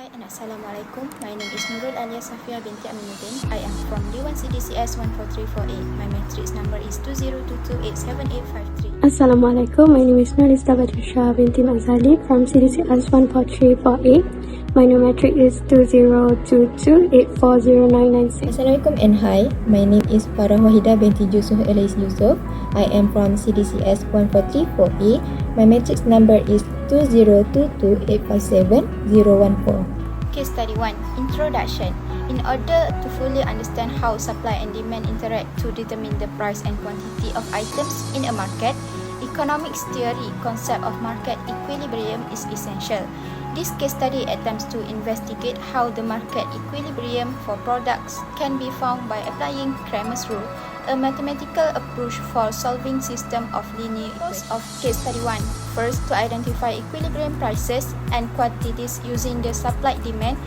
Hi and Assalamualaikum. My name is NURUL alias SAFEYYAH binti AMINUDIN. I am from D1CDCS1434A. My matrix number is 2022878853. Assalamualaikum. My name is BATRISYIA binti ZALI from CDCS1434A. My numeric is 2022840996. Assalamualaikum and hi. My name is FARAH WAHIDA binti JUSOH alias YUSOF. I am from CDCS1434A. My matrix number is 2022857014. Case study 1. Introduction. In order to fully understand how supply and demand interact to determine the price and quantity of items in a market, economics theory concept of market equilibrium is essential. This case study attempts to investigate how the market equilibrium for products can be found by applying Cramer's rule, a mathematical approach for solving system of linear equations. Of case study 1. First, to identify equilibrium prices and quantities using the supply-demand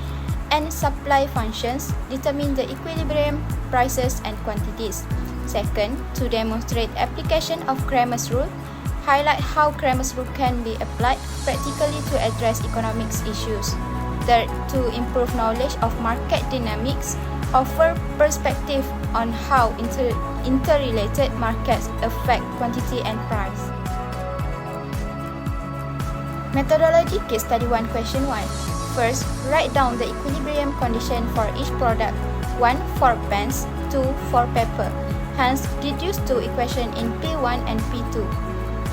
and supply functions, determine the equilibrium prices and quantities. Second, to demonstrate application of Cramer's rule, highlight how Cramer's rule can be applied practically to address economics issues. Third, to improve knowledge of market dynamics, offer perspective on how interrelated markets affect quantity and price. Methodology case study 1 question 1. First, write down the equilibrium condition for each product. 1 for pens, 2 for paper. Hence, deduce two equations in P1 and P2.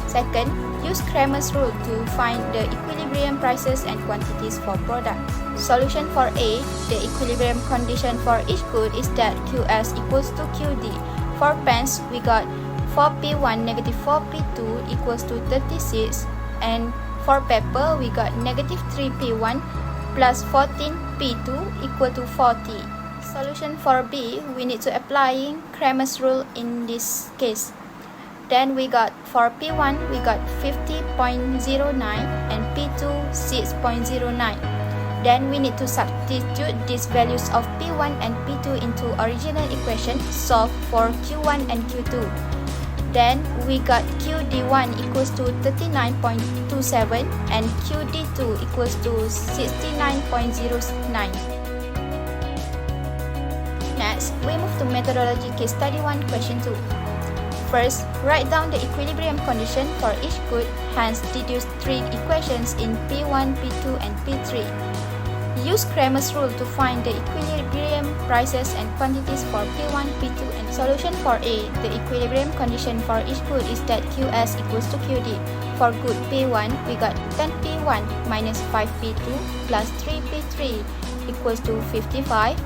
Second, use Cramer's rule to find the equilibrium prices and quantities for products. Solution for A, the equilibrium condition for each good is that QS equals to QD. For pens, we got 4P1 negative 4P2 equals to 36, and for paper, we got negative 3P1 plus 14P2 equal to 40. Solution for B, we need to apply Cramer's rule in this case. Then we got for P1 we got 50.09 and P2 6.09. Then we need to substitute these values of P1 and P2 into original equation, solve for Q1 and Q2. Then we got QD1 equals to 39.27 and QD2 equals to 69.09. Next, we move to methodology case study 1 question 2. First, write down the equilibrium condition for each good, hence deduce three equations in P1, P2, and P3. Use Cramer's rule to find the equilibrium prices and quantities for P1, P2, and solution for A. The equilibrium condition for each good is that QS equals to QD. For good P1, we got 10P1 minus 5P2 plus 3P3 equals to 55.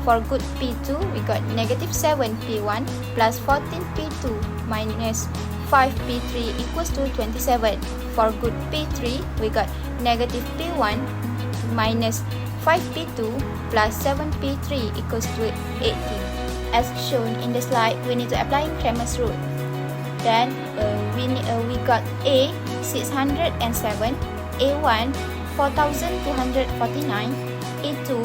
For good P2, we got negative 7P1 plus 14P2 minus 5P3 equals to 27. For good P3, we got negative P1 minus 5P2 plus 7P3 equals to 18. As shown in the slide, we need to apply Cramer's rule. Then we got A 607, A1 4249, A2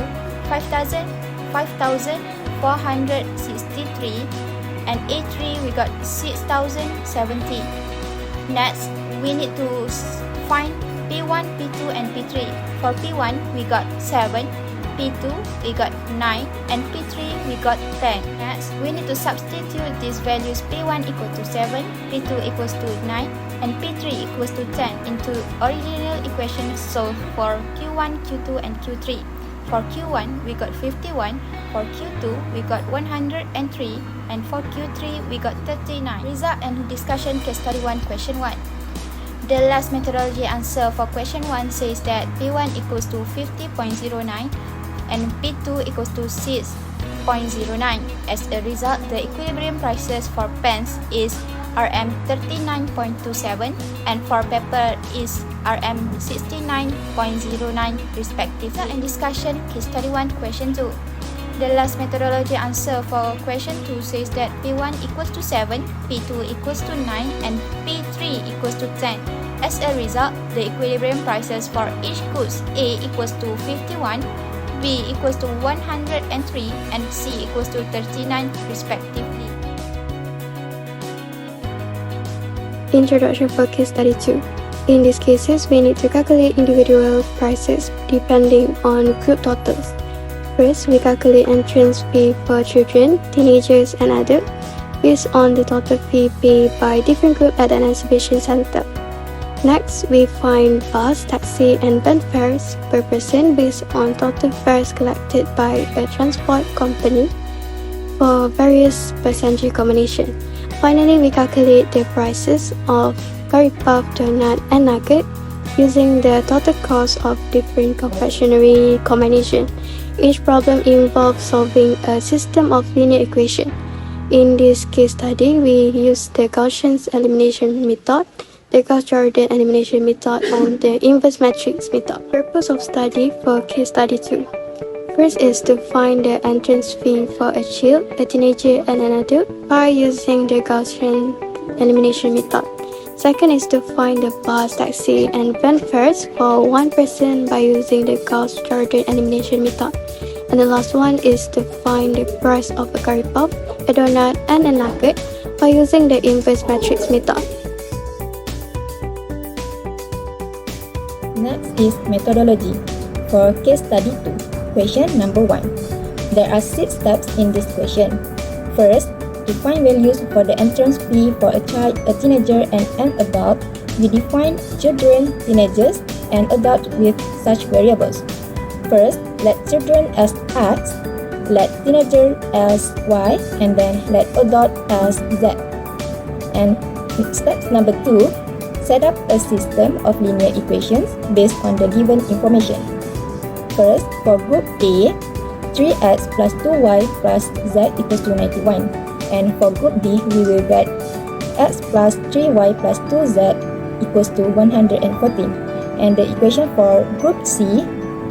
5,463, and A3 we got 6,070. Next, we need to find P1, P2, and P3. For P1, we got 7, P2, we got 9, and P3, we got 10. Next, we need to substitute these values P1 equal to 7, P2 equals to 9, and P3 equals to 10 into original equation, solve for Q1, Q2, and Q3. For Q1, we got 51, for Q2, we got 103, and for Q3, we got 39. Result and discussion case study 1 question 1. The last methodology answer for question 1 says that P1 equals to 50.09 and P2 equals to 6.09. As a result, the equilibrium prices for pens is RM 39.27 and for paper is RM 69.09 respectively. And discussion case study 1 question 2. The last methodology answer for question 2 says that P1 equals to 7, P2 equals to 9, and P3 equals to 10. As a result, the equilibrium prices for each goods A equals to 51, B equals to 103, and C equals to 39 respectively. Introduction for case study 2. In these cases, we need to calculate individual prices depending on group totals. First, we calculate entrance fee for children, teenagers, and adults based on the total fee paid by different groups at an exhibition center. Next, we find bus, taxi, and van fares per person based on total fares collected by a transport company for various passenger combinations. Finally, we calculate the prices of curry puff, donut, and nugget using the total cost of different confectionery combinations. Each problem involves solving a system of linear equations. In this case study, we use the Gaussian elimination method, the Gauss-Jordan elimination method, and the inverse matrix method. Purpose of study for case study 2. First is to find the entrance fee for a child, a teenager, and an adult by using the Gaussian elimination method. Second is to find the bus, taxi, and van fares for one person by using the Gauss-Jordan elimination method. And the last one is to find the price of a curry puff, a donut, and a nugget by using the inverse matrix method. Next is methodology. For case study 2, question number 1. There are 6 steps in this question. First, to find values for the entrance fee for a child, a teenager, and an adult, we define children, teenagers, and adults with such variables. First, let children as X, let teenager as Y, and then let adult as Z. And step number 2, set up a system of linear equations based on the given information. First, for group A, 3x plus 2y plus z equals to 91. And for group B, we will get x plus 3y plus 2z equals to 114. And the equation for group C,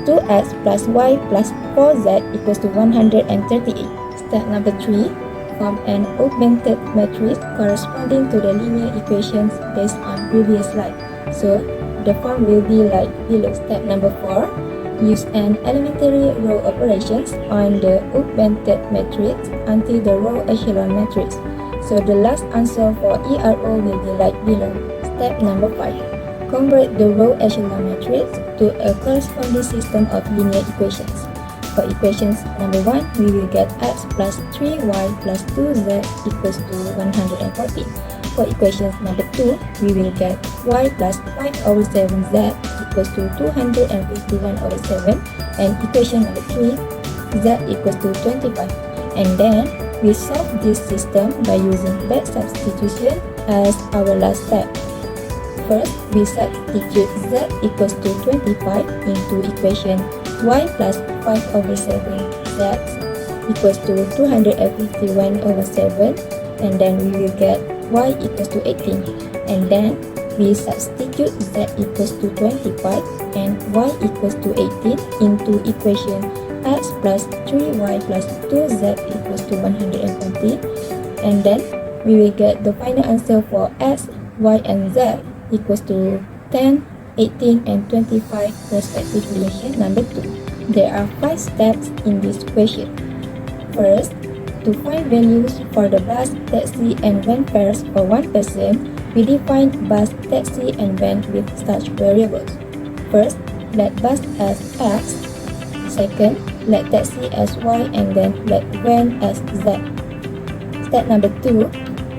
2x plus y plus 4z equals to 138. Step number 3, form an augmented matrix corresponding to the linear equations based on previous slide. So the form will be like below. Step number 4, use an elementary row operations on the augmented matrix until the row echelon matrix. So the last answer for ERO will be like below. Step number 5, convert the row echelon matrix to a corresponding system of linear equations. For equations number 1, we will get x plus 3y plus 2z equals to 140. For equations number 2, we will get y plus 5 over 7z equals to 251 over 7. And equation number 3, z equals to 25. And then, we solve this system by using back substitution as our last step. First, we substitute z equals to 25 into equation y plus 5 over 7z equals to 251 over 7, and then we will get y equals to 18. And then we substitute z equals to 25 and y equals to 18 into equation x plus 3y plus 2z equals to 120. And then we will get the final answer for x, y, and z equals to 10, 18, and 25 respectively. Number 2. There are 5 steps in this question. First, to find values for the bus, taxi, and van fares for one person, we define bus, taxi, and van with such variables. First, let bus as x. Second, let taxi as y, and then let van as z. Step number 2,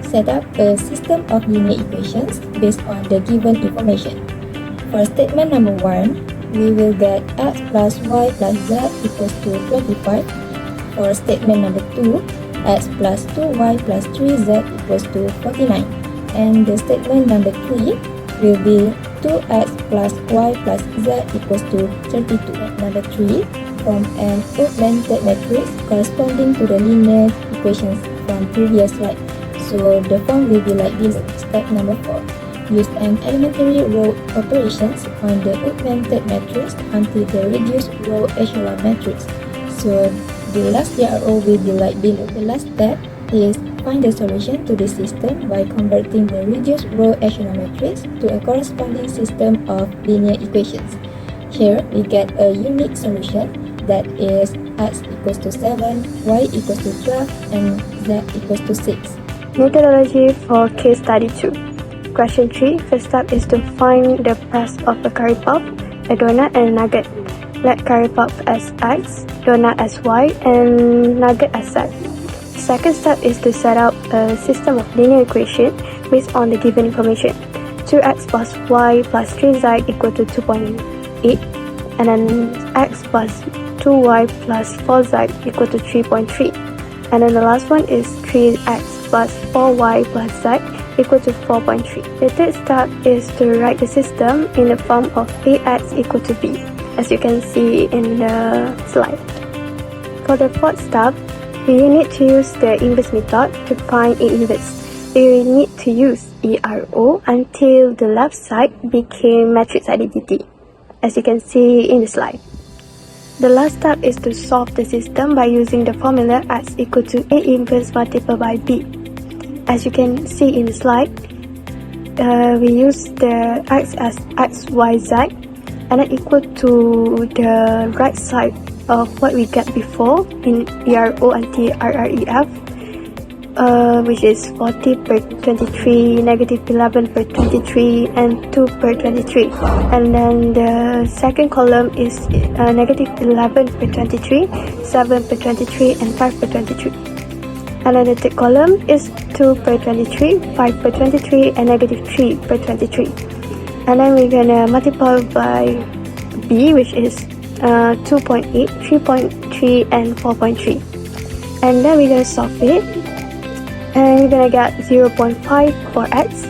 set up a system of linear equations based on the given information. For statement number 1, we will get x plus y plus z equals to 25. For statement number 2, x plus 2y plus 3z equals to 49. And the statement number 3 will be 2x plus y plus z equals to 32. Number 3, form an augmented matrix corresponding to the linear equations from previous slide. So the form will be like this. Step number 4, use an elementary row operations on the augmented matrix until the reduced row echelon matrix. So the last RO will be like below. The last step is find the solution to the system by converting the reduced row echelon matrix to a corresponding system of linear equations. Here we get a unique solution that is x equals to 7, y equals to 12, and z equals to 6. Methodology for case study 2. question 3, first step is to find the price of a curry puff, a donut and a nugget. Let curry puff as X, donut as Y and nugget as Z. Second step is to set out a system of linear equation based on the given information. 2x plus y plus 3z equal to 2.8, and then x plus 2y plus 4z equal to 3.3. And then the last one is 3x plus 4y plus z equal to 4.3. The third step is to write the system in the form of ax equal to b, as you can see in the slide. For the fourth step, we need to use the inverse method to find A inverse. We need to use ERO until the left side became matrix identity, as you can see in the slide. The last step is to solve the system by using the formula x equal to A inverse multiplied by b. As you can see in the slide, we use the x as x, y, z, and then equal to the right side of what we get before in ERO until RREF, which is 40 per 23, negative 11 per 23, and 2 per 23. And then the second column is negative 11 per 23, 7 per 23, and 5 per 23. And then the third column is 2 per 23, 5 per 23, and negative 3 per 23. And then we're gonna multiply by b, which is 2.8, 3.3, and 4.3. And then we're gonna solve it. And you're gonna get 0.5 for x,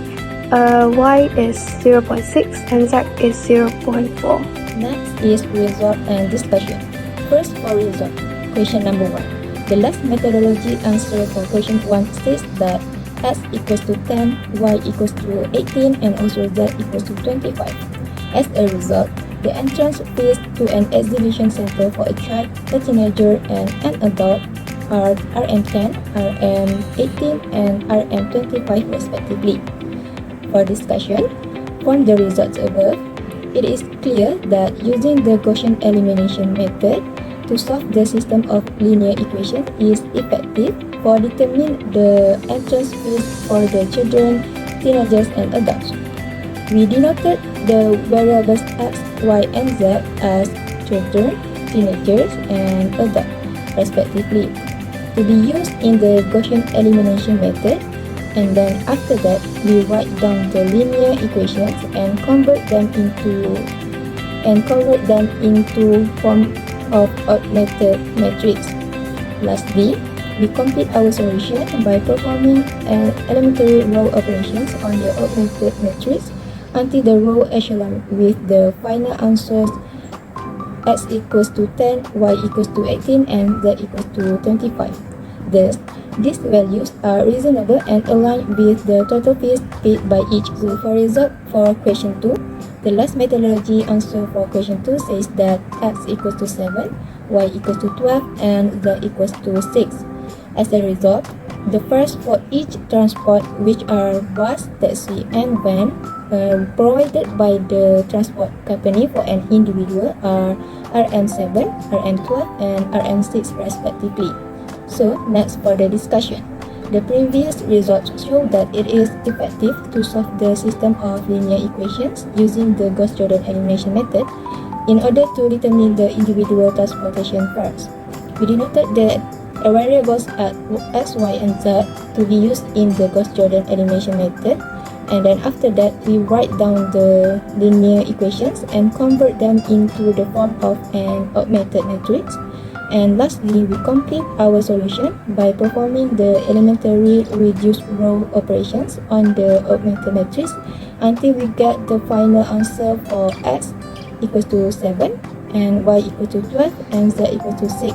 y is 0.6, and z is 0.4. Next is result and discussion. First for result, question number 1. The last methodology answer for question 1 states that x equals to 10, y equals to 18, and also z equals to 25. As a result, the entrance fees to an exhibition center for a child, a teenager, and an adult are RM10, RM18, and RM25 respectively. For discussion, from the results above, it is clear that using the Gaussian elimination method to solve the system of linear equation is effective for determining the entrance fees for the children, teenagers, and adults. We denoted the variables x, y, and z as children, teenagers, and adults respectively, to be used in the Gaussian elimination method, and then after that we write down the linear equations and convert them into form of augmented matrix. Lastly, we complete our solution by performing elementary row operations on the augmented matrix until the row echelon with the final answers x equals to 10, y equals to 18, and z equals to 25. Thus, these values are reasonable and aligned with the total fees paid by each group. For result for question 2, the last methodology answer for question 2 says that x equals to 7, y equals to 12, and z equals to 6. As a result, the fares for each transport, which are bus, taxi, and van, provided by the transport company for an individual are RM7, RM12, and RM6 respectively. So, next for the discussion. The previous results show that it is effective to solve the system of linear equations using the Gauss-Jordan elimination method in order to determine the individual transportation fares. We denoted the variables at x, y, and z to be used in the Gauss-Jordan elimination method, and then after that we write down the linear equations and convert them into the form of an augmented matrix. And lastly, we complete our solution by performing the elementary reduced row operations on the augmented matrix until we get the final answer for x equals to 7, and y equals to 12, and z equals to 6.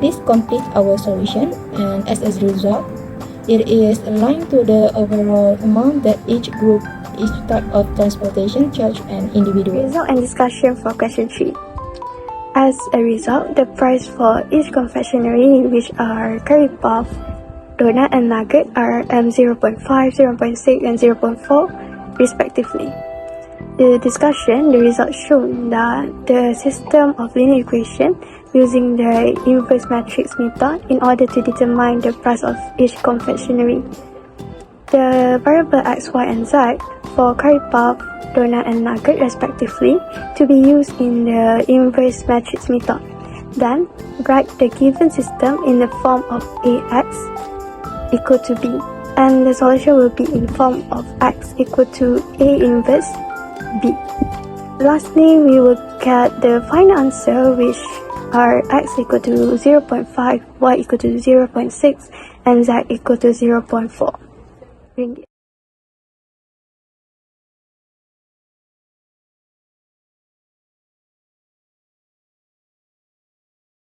This completes our solution, and as a result, it is aligned to the overall amount that each type of transportation charge an individual. Result and discussion for question 3. As a result, the price for each confectionery, which are curry puff, donut, and nugget, are M0.5, 0.6, and 0.4 respectively. The discussion, the results show that the system of linear equation using the inverse matrix method in order to determine the price of each confectionery. the variable x, y, and z for curry puff, donut, and nugget respectively to be used in the inverse matrix method. Then, write the given system in the form of ax equal to b, and the solution will be in form of x equal to a inverse b. Lastly, we will get the final answer, which are x equal to 0.5, y equal to 0.6, and z equal to 0.4 ringgit.